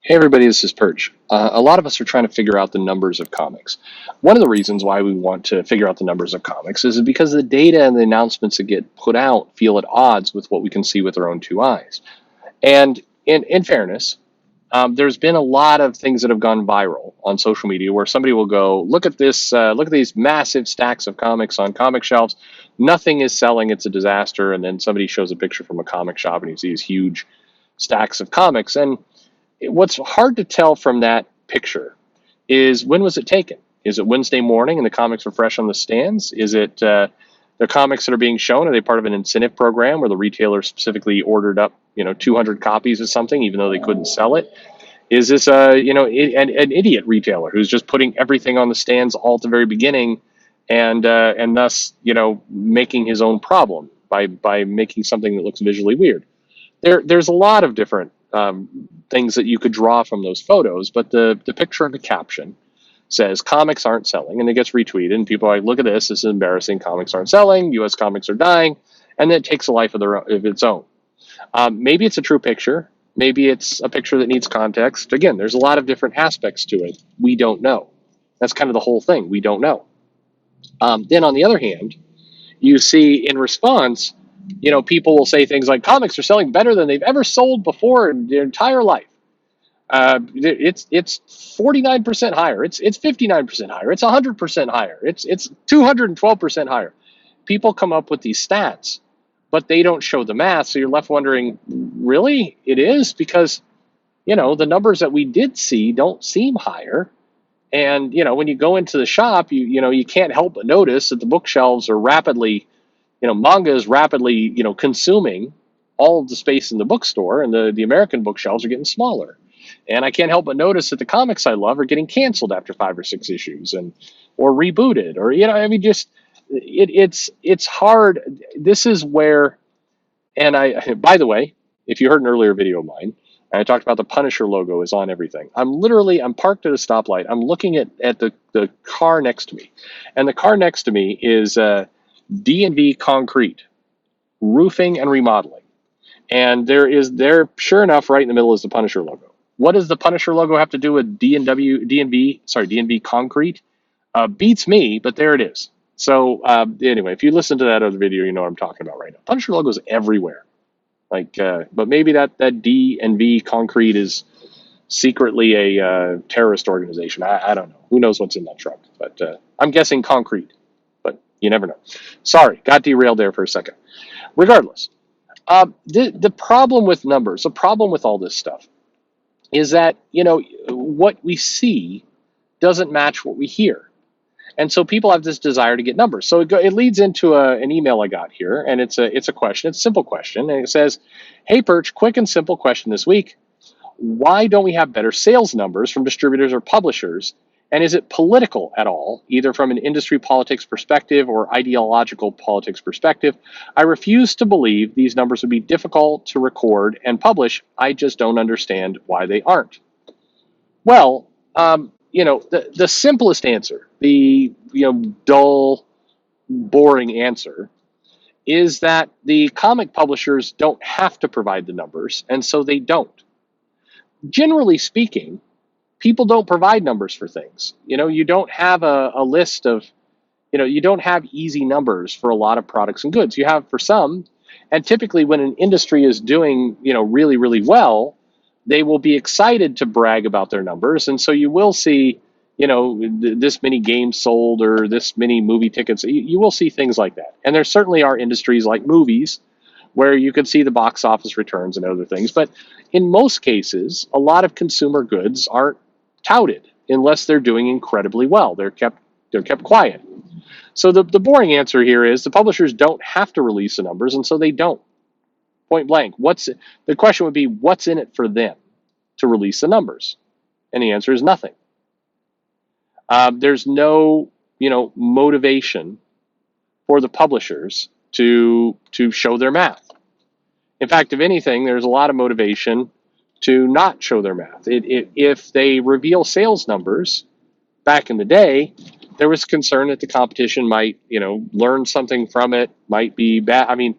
Hey everybody, this is Perch. A lot of us are trying to figure out the numbers of comics. One of the reasons why we want to figure out the numbers of comics is because the data and the announcements that get put out feel at odds with what we can see with our own two eyes. And in fairness, there's been a lot of things that have gone viral on social media where somebody will go, look at this, look at these massive stacks of comics on comic shelves. Nothing is selling, it's a disaster. And then somebody shows a picture from a comic shop and you see these huge stacks of comics. And what's hard to tell from that picture is when was it taken? Is it Wednesday morning and the comics are fresh on the stands? Is it the comics that are being shown? Are they part of an incentive program where the retailer specifically ordered up, 200 copies of something even though they couldn't sell it? Is this an idiot retailer who's just putting everything on the stands all at the very beginning, and thus making his own problem by making something that looks visually weird? There's a lot of different things that you could draw from those photos, but the picture and the caption says comics aren't selling, and it gets retweeted, and people are like, look at this is embarrassing, comics aren't selling, US comics are dying, and then it takes a life of its own. Maybe it's a true picture, maybe it's a picture that needs context. Again, there's a lot of different aspects to it. We don't know. That's kind of the whole thing. We don't know. Then on the other hand, you see in response, people will say things like comics are selling better than they've ever sold before in their entire life. It's 49% higher. It's 59% higher. It's 100% higher. It's 212% higher. People come up with these stats, but they don't show the math. So you're left wondering, really, it is because the numbers that we did see don't seem higher. And when you go into the shop, you can't help but notice that the bookshelves are rapidly, manga is rapidly, consuming all of the space in the bookstore, and the American bookshelves are getting smaller. And I can't help but notice that the comics I love are getting canceled after 5 or 6 issues, or rebooted, or just it's hard. This is where, and I by the way, if you heard an earlier video of mine, and I talked about the Punisher logo is on everything. I'm parked at a stoplight. I'm looking at the car next to me, and the car next to me is D&V Concrete, roofing and remodeling. And there sure enough, right in the middle is the Punisher logo. What does the Punisher logo have to do with D&V Concrete? Beats me, but there it is. So anyway, if you listen to that other video, you know what I'm talking about right now. Punisher logo is everywhere. But maybe that D&V Concrete is secretly a terrorist organization. I don't know. Who knows what's in that truck? But I'm guessing concrete. But you never know. Sorry, got derailed there for a second. Regardless, the problem with numbers, the problem with all this stuff, is that what we see doesn't match what we hear, and so people have this desire to get numbers. So it leads into an email I got here, and it's a question. It's a simple question, and it says, "Hey Perch, quick and simple question this week: why don't we have better sales numbers from distributors or publishers? And is it political at all, either from an industry politics perspective or ideological politics perspective? I refuse to believe these numbers would be difficult to record and publish. I just don't understand why they aren't." Well, the simplest answer, the dull, boring answer, is that the comic publishers don't have to provide the numbers, and so they don't. Generally speaking, people don't provide numbers for things. You don't have a list of, you don't have easy numbers for a lot of products and goods. You have for some, and typically when an industry is doing, really, really well, they will be excited to brag about their numbers. And so you will see, this many games sold or this many movie tickets. You will see things like that. And there certainly are industries like movies where you can see the box office returns and other things. But in most cases, a lot of consumer goods aren't touted unless they're doing incredibly well. They're kept quiet. So the boring answer here is the publishers don't have to release the numbers, and so they don't. Point blank. The question would be, what's in it for them to release the numbers? And the answer is nothing. There's no motivation for the publishers to show their math. In fact, if anything, there's a lot of motivation to not show their math. If they reveal sales numbers, back in the day, there was concern that the competition might, learn something from it, might be bad. I mean,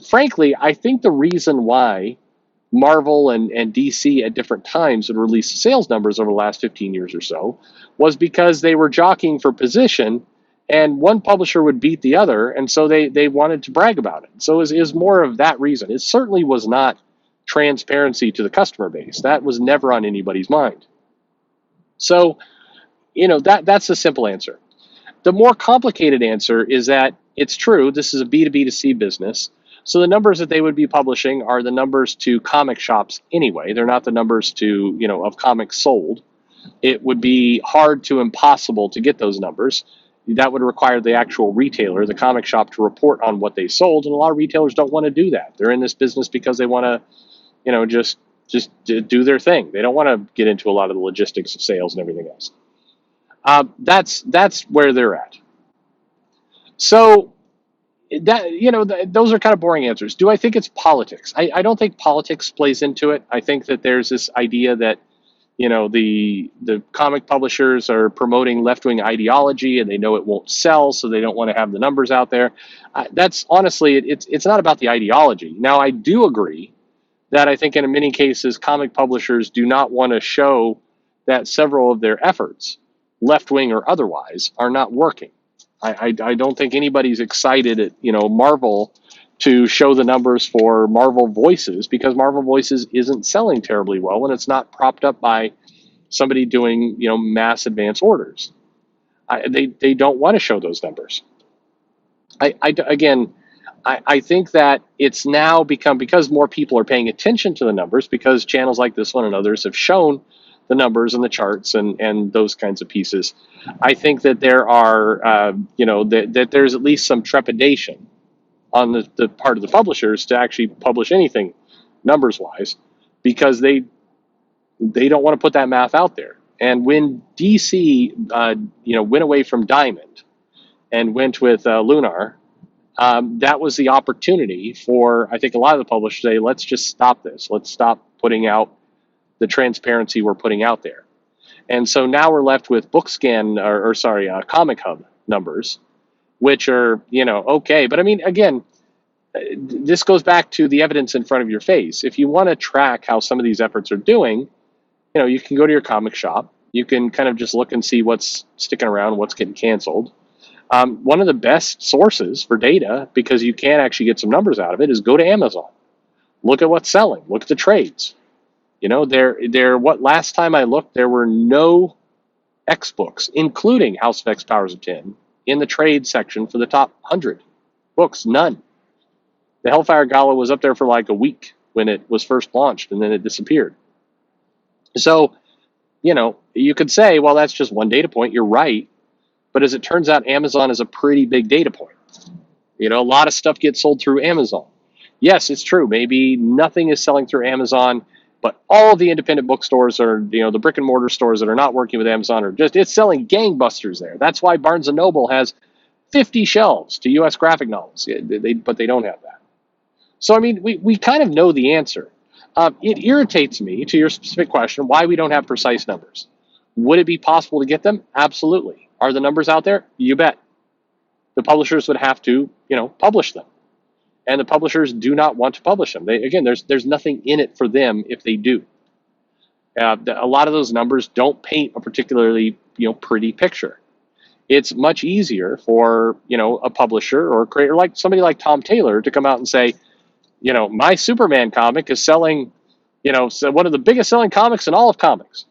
frankly, I think the reason why Marvel and DC at different times would release sales numbers over the last 15 years or so was because they were jockeying for position, and one publisher would beat the other, and so they wanted to brag about it. So it was more of that reason. It certainly was not transparency to the customer base. That was never on anybody's mind. So, that's the simple answer. The more complicated answer is that it's true, this is a B2B to C business. So the numbers that they would be publishing are the numbers to comic shops anyway. They're not the numbers of comics sold. It would be hard to impossible to get those numbers. That would require the actual retailer, the comic shop, to report on what they sold. And a lot of retailers don't want to do that. They're in this business because they want to, just do their thing. They don't want to get into a lot of the logistics of sales and everything else. That's where they're at. So those are kind of boring answers. Do I think it's politics? I don't think politics plays into it. I think that there's this idea that the comic publishers are promoting left-wing ideology and they know it won't sell, so they don't want to have the numbers out there. That's honestly, it's not about the ideology. Now, I do agree that I think in many cases comic publishers do not want to show that several of their efforts, left-wing or otherwise, are not working. I don't think anybody's excited at Marvel to show the numbers for Marvel Voices, because Marvel Voices isn't selling terribly well when it's not propped up by somebody doing mass advance orders. They don't want to show those numbers. I think that it's now become, because more people are paying attention to the numbers, because channels like this one and others have shown the numbers and the charts and those kinds of pieces. I think that there are, that there's at least some trepidation on the part of the publishers to actually publish anything numbers wise, because they don't want to put that math out there. And when DC, went away from Diamond and went with Lunar, that was the opportunity for, I think, a lot of the publishers to say, let's just stop this. Let's stop putting out the transparency we're putting out there. And so now we're left with Comic Hub numbers, which are, okay. But I mean, again, this goes back to the evidence in front of your face. If you want to track how some of these efforts are doing, you can go to your comic shop. You can kind of just look and see what's sticking around, what's getting canceled. One of the best sources for data, because you can actually get some numbers out of it, is go to Amazon. Look at what's selling. Look at the trades. Last time I looked, there were no X books, including House of X Powers of 10, in the trade section for the top 100 books. None. The Hellfire Gala was up there for like a week when it was first launched, and then it disappeared. So, you could say, well, that's just one data point. You're right. But as it turns out, Amazon is a pretty big data point. A lot of stuff gets sold through Amazon. Yes, it's true. Maybe nothing is selling through Amazon, but all the independent bookstores or the brick and mortar stores that are not working with Amazon it's selling gangbusters there. That's why Barnes and Noble has 50 shelves to U.S. graphic novels, but they don't have that. So, I mean, we kind of know the answer. It irritates me, to your specific question, why we don't have precise numbers. Would it be possible to get them? Absolutely. Are the numbers out there? You bet. The publishers would have to, publish them. And the publishers do not want to publish them. There's nothing in it for them if they do. A lot of those numbers don't paint a particularly, pretty picture. It's much easier for, a publisher or a creator like somebody like Tom Taylor to come out and say, my Superman comic is selling, one of the biggest selling comics in all of comics.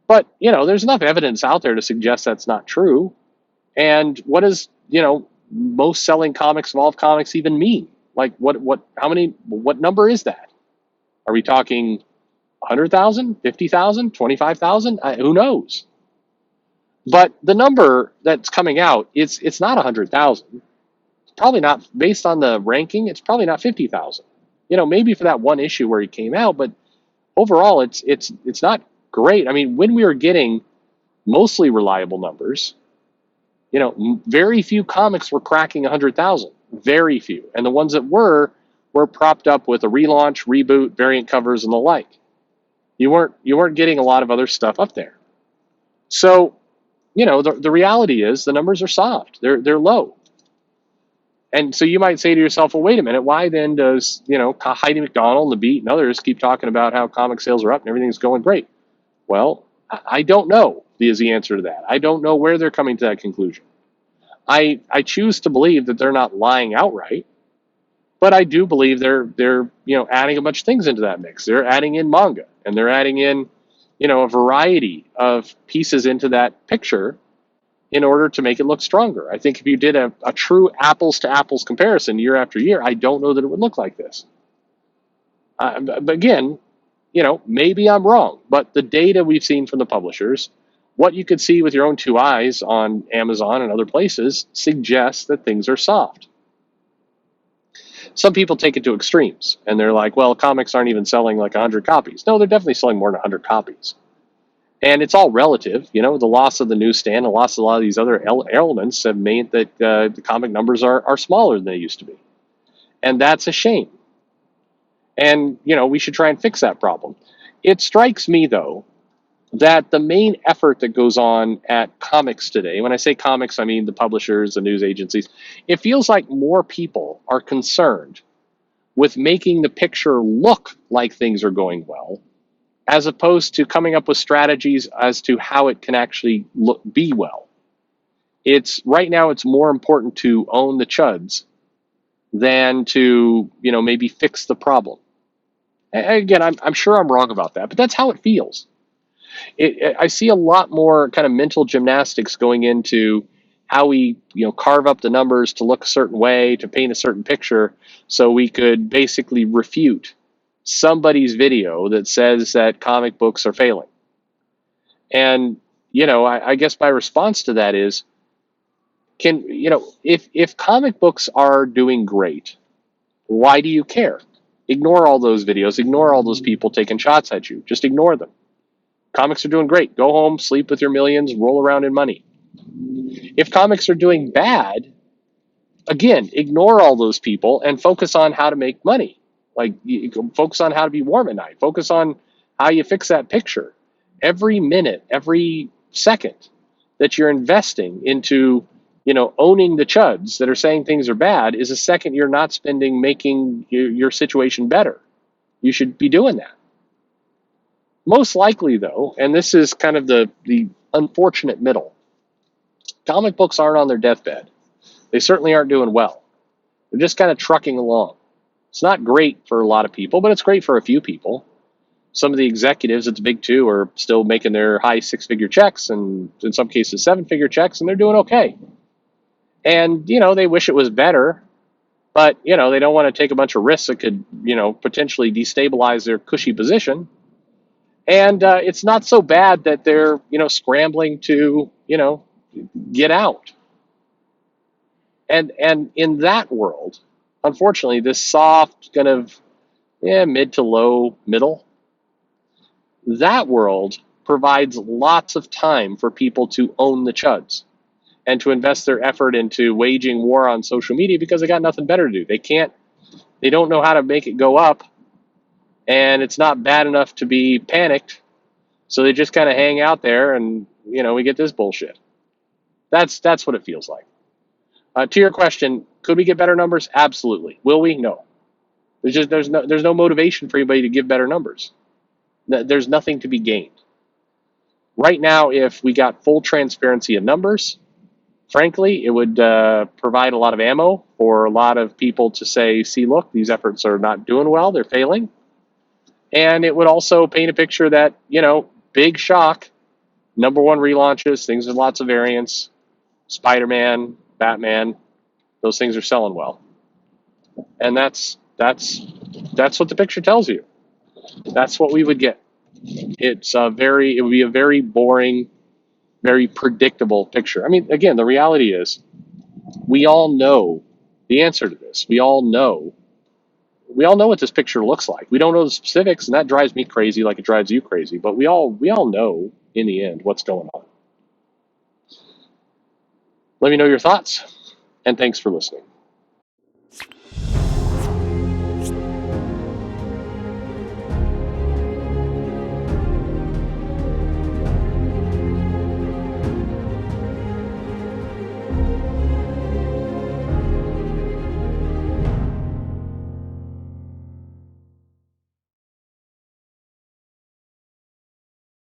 But, there's enough evidence out there to suggest that's not true. And what does, most selling comics of all of comics even mean? Like, what number is that? Are we talking 100,000, 50,000, 25,000? Who knows? But the number that's coming out, it's not 100,000. Probably not, based on the ranking, it's probably not 50,000. Maybe for that one issue where he came out, but overall, it's not great. I mean, when we were getting mostly reliable numbers, very few comics were cracking 100,000. Very few. And the ones that were propped up with a relaunch, reboot, variant covers, and the like. You weren't getting a lot of other stuff up there. So, the reality is the numbers are soft. They're low. And so you might say to yourself, well, wait a minute, why then does, Heidi McDonald and The Beat and others keep talking about how comic sales are up and everything's going great? Well, I don't know is the answer to that. I don't know where they're coming to that conclusion. I choose to believe that they're not lying outright, but I do believe they're adding a bunch of things into that mix. They're adding in manga and they're adding in a variety of pieces into that picture in order to make it look stronger. I think if you did a true apples to apples comparison year after year, I don't know that it would look like this. But again, maybe I'm wrong, but the data we've seen from the publishers, what you could see with your own two eyes on Amazon and other places, suggests that things are soft. Some people take it to extremes and they're like, well, comics aren't even selling like 100 copies. No, they're definitely selling more than 100 copies. And it's all relative. The loss of the newsstand, the loss of a lot of these other elements have made that the comic numbers are smaller than they used to be. And that's a shame. And, we should try and fix that problem. It strikes me, though, that the main effort that goes on at comics today, when I say comics, I mean the publishers, the news agencies, it feels like more people are concerned with making the picture look like things are going well, as opposed to coming up with strategies as to how it can actually be well. Right now it's more important to own the chuds than to, maybe fix the problem. Again, I'm sure I'm wrong about that, but that's how it feels. I see a lot more kind of mental gymnastics going into how we, carve up the numbers to look a certain way, to paint a certain picture, so we could basically refute somebody's video that says that comic books are failing. And, I guess my response to that is, if comic books are doing great, why do you care? Ignore all those videos, ignore all those people taking shots at you. Just ignore them. Comics are doing great. Go home, sleep with your millions, roll around in money. If comics are doing bad, again, ignore all those people and focus on how to make money. Like, you focus on how to be warm at night. Focus on how you fix that picture. Every minute, every second that you're investing into, owning the chuds that are saying things are bad is a second you're not spending making your situation better. You should be doing that. Most likely, though, and this is kind of the unfortunate middle, comic books aren't on their deathbed. They certainly aren't doing well. They're just kind of trucking along. It's not great for a lot of people, but it's great for a few people. Some of the executives at the big two are still making their high six-figure checks, and in some cases seven-figure checks, and they're doing okay. And, they wish it was better, but, they don't want to take a bunch of risks that could, potentially destabilize their cushy position. And it's not so bad that they're, scrambling to, get out. And in that world, unfortunately, this soft kind of mid to low middle, that world provides lots of time for people to own the chuds and to invest their effort into waging war on social media because they got nothing better to do. They don't know how to make it go up, and it's not bad enough to be panicked. So they just kind of hang out there, and we get this bullshit. That's what it feels like. To your question, could we get better numbers? Absolutely. Will we? No. There's no motivation for anybody to give better numbers. There's nothing to be gained. Right now, if we got full transparency of numbers, frankly, it would provide a lot of ammo for a lot of people to say, see, look, these efforts are not doing well, they're failing. And it would also paint a picture that, big shock, number one relaunches, things with lots of variants, Spider-Man, Batman, those things are selling well. And that's what the picture tells you. That's what we would get. It would be a very boring, very predictable picture. I mean, again, the reality is we all know the answer to this. We all know what this picture looks like. We don't know the specifics, and that drives me crazy like it drives you crazy, but we all know in the end what's going on. Let me know your thoughts, and thanks for listening.